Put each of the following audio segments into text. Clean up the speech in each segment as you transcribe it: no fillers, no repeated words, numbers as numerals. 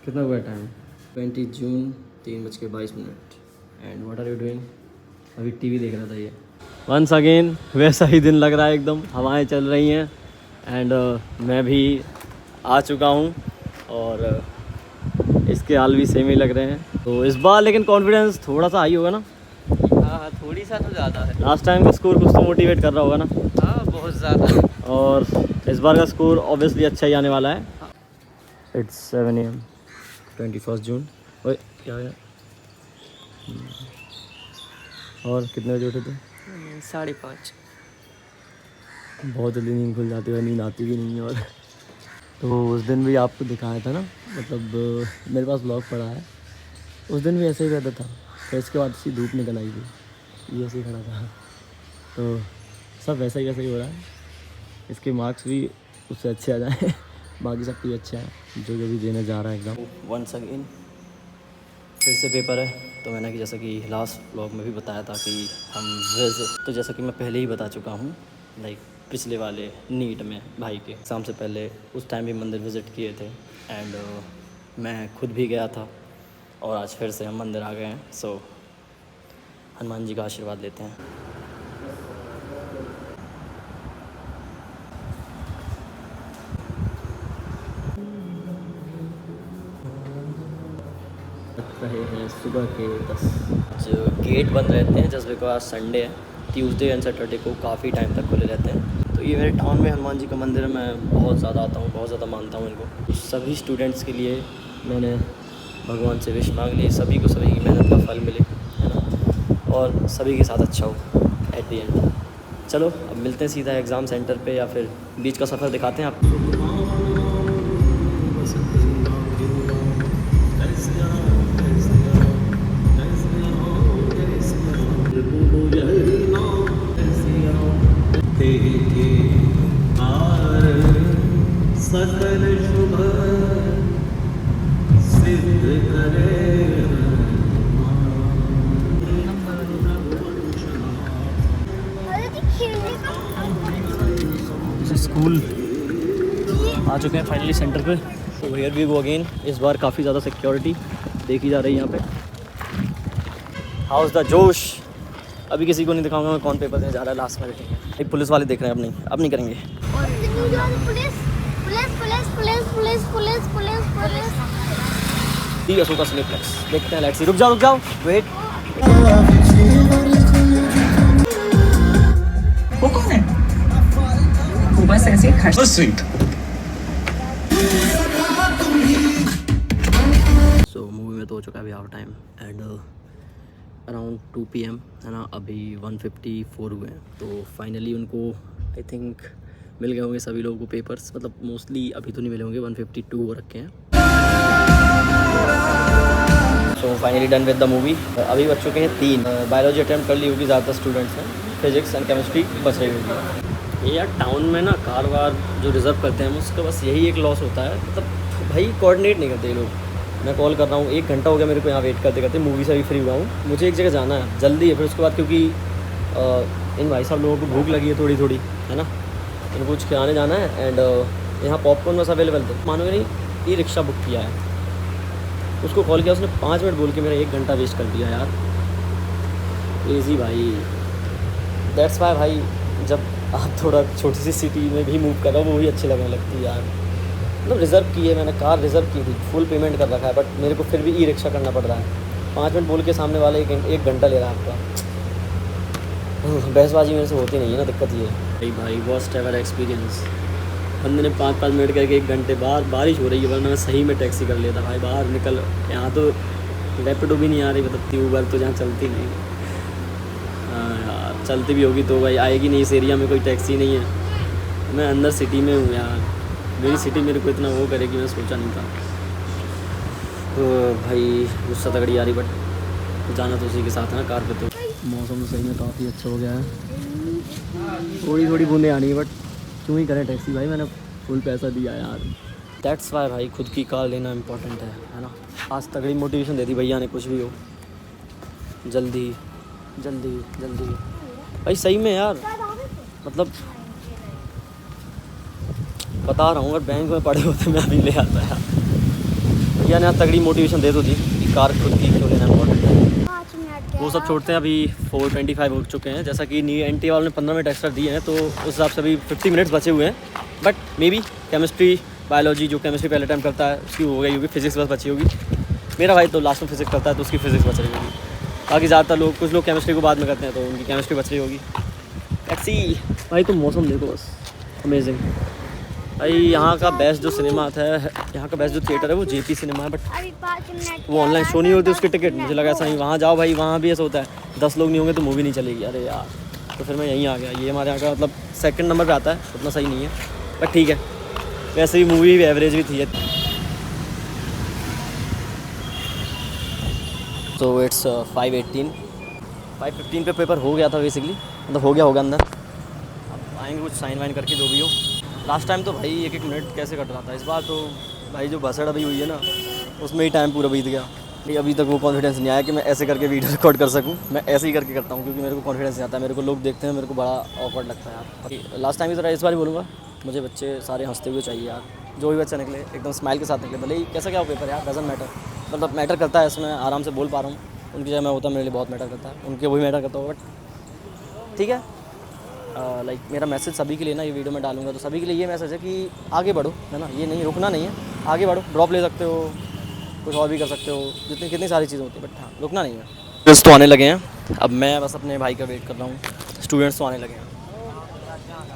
कितना हुआ time? 20 June 3:22 and what are you doing? अभी टीवी देख रहा था ये। वंस अगेन वैसा ही दिन लग रहा है, एकदम हवाएं चल रही हैं एंड मैं भी आ चुका हूँ और इसके हाल भी सेम ही लग रहे हैं। तो इस बार लेकिन कॉन्फिडेंस थोड़ा सा हाई होगा ना? हाँ थोड़ी सा तो ज़्यादा है। लास्ट टाइम का स्कोर कुछ तो मोटिवेट कर रहा होगा ना? हाँ बहुत ज़्यादा। और इस बार का स्कोर ऑब्वियसली अच्छा ही आने वाला है। इट्स 7 AM 21 जून। ओए क्या है? और कितने बजे उठे थे? 5:30। बहुत जल्दी नींद खुल जाती है, नींद आती भी नहीं है। और तो उस दिन भी आपको दिखाया था ना, मतलब मेरे पास ब्लॉग पड़ा है, उस दिन भी ऐसे ही रहता था। फिर इसके बाद सी धूप निकल आई थी, ये ऐसे ही खड़ा था। तो सब वैसा ही हो रहा है। इसके मार्क्स भी उससे अच्छे आ जाए बाकी सब कुछ अच्छा है जो भी देने जा रहा है एग्ज़ाम। वंस अगेन फिर से पेपर है। तो मैंने कि जैसा कि लास्ट ब्लॉग में भी बताया था कि हम तो जैसा कि मैं पहले ही बता चुका हूँ, लाइक पिछले वाले नीट में भाई के एग्ज़ाम से पहले उस टाइम भी मंदिर विज़िट किए थे एंड मैं खुद भी गया था और आज फिर से हम मंदिर आ गए हैं। सो हनुमान जी का आशीर्वाद लेते हैं। रहे हैं सुबह के 10। जो गेट बंद रहते हैं जस्ट बिकॉज संडे है। ट्यूसडे एंड सैटरडे को काफ़ी टाइम तक खुले रहते हैं। तो ये मेरे टाउन में हनुमान जी का मंदिर है, मैं बहुत ज़्यादा आता हूँ, बहुत ज़्यादा मानता हूँ इनको। तो सभी स्टूडेंट्स के लिए मैंने भगवान से विश मांग ली, सभी को सभी की मेहनत का फल मिले, है ना, और सभी के साथ अच्छा हो एट द एंड। चलो अब मिलते हैं सीधा एग्ज़ाम सेंटर पे या फिर बीच का सफ़र दिखाते हैं आपको। सकल शुभ सिद्ध करे। स्कूल आ चुके हैं फाइनली सेंटर पे। तो हियर वी गो अगेन। इस बार काफ़ी ज़्यादा सिक्योरिटी देखी जा रही है यहाँ पे। हाउस द जोश। अभी किसी को नहीं दिखाऊंगा मैं कौन पेपर देने जा रहा है लास्ट मिनट में। एक पुलिस वाले देख रहे हैं, अब नहीं करेंगे। अशोका सिनेप्लेक्स देखते हैं। Let's see. रुक जाओ वेट। वो कौन है? वो बस ऐसे ही खर्च। सो मूवी में तो हो चुका है अभी half time and around 2 PM है ना। अभी 154 हुए हैं। तो फाइनली उनको आई थिंक मिल गए होंगे सभी लोगों को पेपर्स, मतलब मोस्टली अभी तो नहीं मिले होंगे, 152 हो रखे हैं। So finally done with the movie. अभी बच चुके हैं 3। बायोलॉजी अटैम्प्ट कर ली होगी ज़्यादातर स्टूडेंट्स हैं, फिजिक्स एंड केमिस्ट्री बच रही होगी। ये यार टाउन में ना कार वार जो रिज़र्व करते हैं उसका बस यही एक लॉस होता है, मतलब भाई कोऑर्डिनेट नहीं करते ये लोग। मैं कॉल कर रहा हूँ, 1 घंटा हो गया मेरे को यहाँ वेट करते करते। मूवी से अभी फ्री हुआ हूँ, मुझे एक जगह जाना है, जल्दी है। फिर उसके बाद क्योंकि इन भाई साहब लोगों को भूख लगी है थोड़ी थोड़ी, है ना, इनको कुछ खिलाने जाना है एंड यहाँ पॉपकॉर्न बस अवेलेबल थे। मानोगे नहीं, ई रिक्शा बुक किया है, उसको कॉल किया, उसने 5 मिनट बोल के मेरा 1 घंटा वेस्ट कर दिया यार। क्रेज़ी भाई। दैट्स वाई भाई जब आप थोड़ा छोटी सी सिटी में भी मूव कर रहे हो वो भी अच्छी लगने लगती है यार। मतलब रिज़र्व की है मैंने, कार रिज़र्व की थी, फुल पेमेंट कर रखा है, बट मेरे को फिर भी ई रिक्शा करना पड़ रहा है। 5 मिनट बोल के सामने वाले 1 घंटा ले रहा है आपका। बहसबाजी मेरे से होती नहीं है ना, दिक्कत ये है भाई। Worst ever experience. बंदे ने 5-5 मिनट करके 1 घंटे बाद बारिश हो रही है, वरना मैं सही में टैक्सी कर लेता भाई। बाहर निकल, यहाँ तो रैपिडो भी नहीं आ रही, मतलब ऊबर तो जहाँ चलती नहीं। हाँ यार, चलती भी होगी तो भाई आएगी नहीं, इस एरिया में कोई टैक्सी नहीं है। मैं अंदर सिटी में हूँ यार, मेरी सिटी मेरे को इतना वो करेगी मैं सोचा नहीं था। तो भाई गुस्सा तगड़ी आ रही, बट जाना तो उसी के साथ है ना कार पे। तो मौसम तो सही में काफ़ी अच्छा हो गया है, थोड़ी थोड़ी बूंदें आ रही है, बट क्यों ही करें टैक्सी भाई, मैंने फुल पैसा दिया यार। दैट्स वाई भाई खुद की कार लेना इम्पोर्टेंट है ना। आज तगड़ी मोटिवेशन दे दी भैया ने, कुछ भी हो जल्दी जल्दी जल्दी भाई, सही में यार। मतलब बता रहा हूँ, अगर बैंक में पड़े होते मैं अभी ले आता यार। भैया ने आज तगड़ी मोटिवेशन दे तो दी कि कार खुद की क्यों लेना इम्पोर्टेंट है। 5 मिनट वो सब छोड़ते हैं, अभी 4:25 हो चुके हैं। जैसा कि नी एन टी वालों ने 15 मिनट एक्स्ट्रा दिए हैं, तो उस हिसाब से अभी 50 मिनट्स बचे हुए हैं। But may be chemistry biology, जो केमिस्ट्री पहले टाइम करता है उसकी हो गई होगी, फिजिक्स बस बची होगी। मेरा भाई तो लास्ट में फिजिक्स करता है तो उसकी फिजिक्स बच रही होगी। बाकी ज़्यादातर लोग, कुछ लोग केमिस्ट्री को बाद में करते हैं तो उनकी केमिस्ट्री बच रही होगी। Let's see. भाई तो मौसम देखो बस, अमेजिंग। भाई यहाँ का बेस्ट जो सिनेमा आता है, यहाँ का बेस्ट जो थिएटर है वो जेपी सिनेमा है। बट अभी 5 मिनट वो ऑनलाइन शो नहीं होती उसकी टिकट, मुझे लगा ऐसा नहीं। वहाँ जाओ भाई, वहाँ भी ऐसा होता है 10 लोग नहीं होंगे तो मूवी नहीं चलेगी। अरे यार, तो फिर मैं यहीं आ गया। ये हमारे यहाँ का मतलब सेकंड नंबर पे आता है, उतना सही नहीं है बट ठीक है। वैसे भी मूवी भी एवरेज भी थी। तो इट्स 5:15 पे पेपर हो गया था बेसिकली, मतलब हो गया होगा अंदर। अब आएंगे कुछ साइन वाइन करके जो भी हो। लास्ट टाइम तो भाई 1-1 मिनट कैसे कट रहा था, इस बार तो भाई जो भसड़ अभी हुई है ना उसमें ही टाइम पूरा बीत गया। नहीं, अभी तक वो कॉन्फिडेंस नहीं आया कि मैं ऐसे करके वीडियो रिकॉर्ड कर सकूं। मैं ऐसे ही करके करता हूं क्योंकि मेरे को कॉन्फिडेंस नहीं आता। मेरे को लोग देखते हैं, मेरे को बड़ा ऑकवर्ड लगता है यार। लास्ट टाइम की तरह इस बार ही बोलूँगा, मुझे बच्चे सारे हंसते हुए चाहिए यार। जो भी बच्चा निकले एकदम स्माइल के साथ निकले, भले ही कैसा क्या हो पेपर यार, डजंट मैटर। मतलब मैटर करता है, इसमें आराम से बोल पा रहा हूँ। उनकी जगह मैं होता मेरे लिए बहुत मैटर करता है, उनके वही मैटर करता होगा। बट ठीक है, लाइक मेरा मैसेज सभी के लिए ना, ये वीडियो में डालूंगा तो सभी के लिए ये मैसेज है कि आगे बढ़ो, है ना। ये नहीं, रुकना नहीं है, आगे बढ़ो। ड्रॉप ले सकते हो, कुछ और भी कर सकते हो, कितनी सारी चीज़ें होती है, बट हाँ रुकना नहीं है। स्टूडेंट्स तो आने लगे हैं, अब मैं बस अपने भाई का वेट कर रहा हूँ। स्टूडेंट्स तो आने लगे हैं।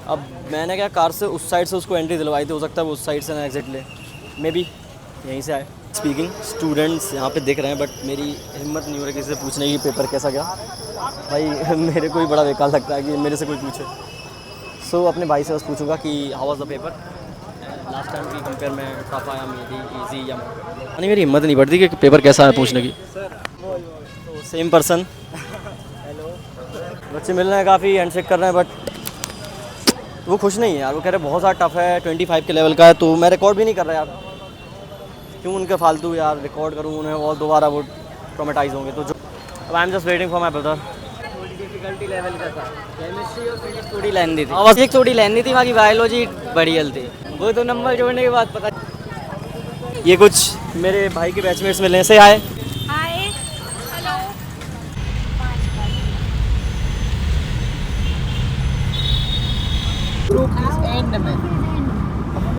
अब मैंने क्या, कार से उस साइड से उसको एंट्री दिलवाई थी, हो सकता है वो उस साइड से ना एग्जिट ले, मे बी यहीं से आए। स्पीकिंग, स्टूडेंट्स यहाँ पे दिख रहे हैं बट मेरी हिम्मत नहीं हो रही किसी से पूछने की पेपर कैसा गया। भाई मेरे को ही बड़ा बेकार लगता है कि मेरे से कोई पूछे। सो अपने भाई से बस पूछूंगा कि how was the paper, last time की कंपेयर में टफ आया, मेरी इजी या नहीं। मेरी हिम्मत नहीं बढ़ती कि पेपर कैसा है पूछने की। तो सेम पर्सन, बच्चे मिल रहे हैं, काफ़ी हैंडशेक कर रहे हैं बट वो खुश नहीं है यार। वो कह रहे बहुत ज़्यादा टफ है, 25 के लेवल का है। तो मैं रिकॉर्ड भी नहीं कर रहा यार, क्यों उनके फालतू यार रिकॉर्ड करूँ उन्हें और दोबारा वो ट्रॉमेटाइज होंगे। तो जो अब I am just waiting for my brother. थोड़ी डिफिकल्टी लेवल का था, केमिस्ट्री और फिजिक्स थोड़ी लेंदी थी, फिजिक्स थोड़ी लेंदी थी, बाकी बायोलॉजी बड़ी हल थी। वो तो नंबर जोड़ने के बाद पता। ये कुछ मेरे भाई के बैचमेट्स मिलने से आए। Hi hello. Group is and में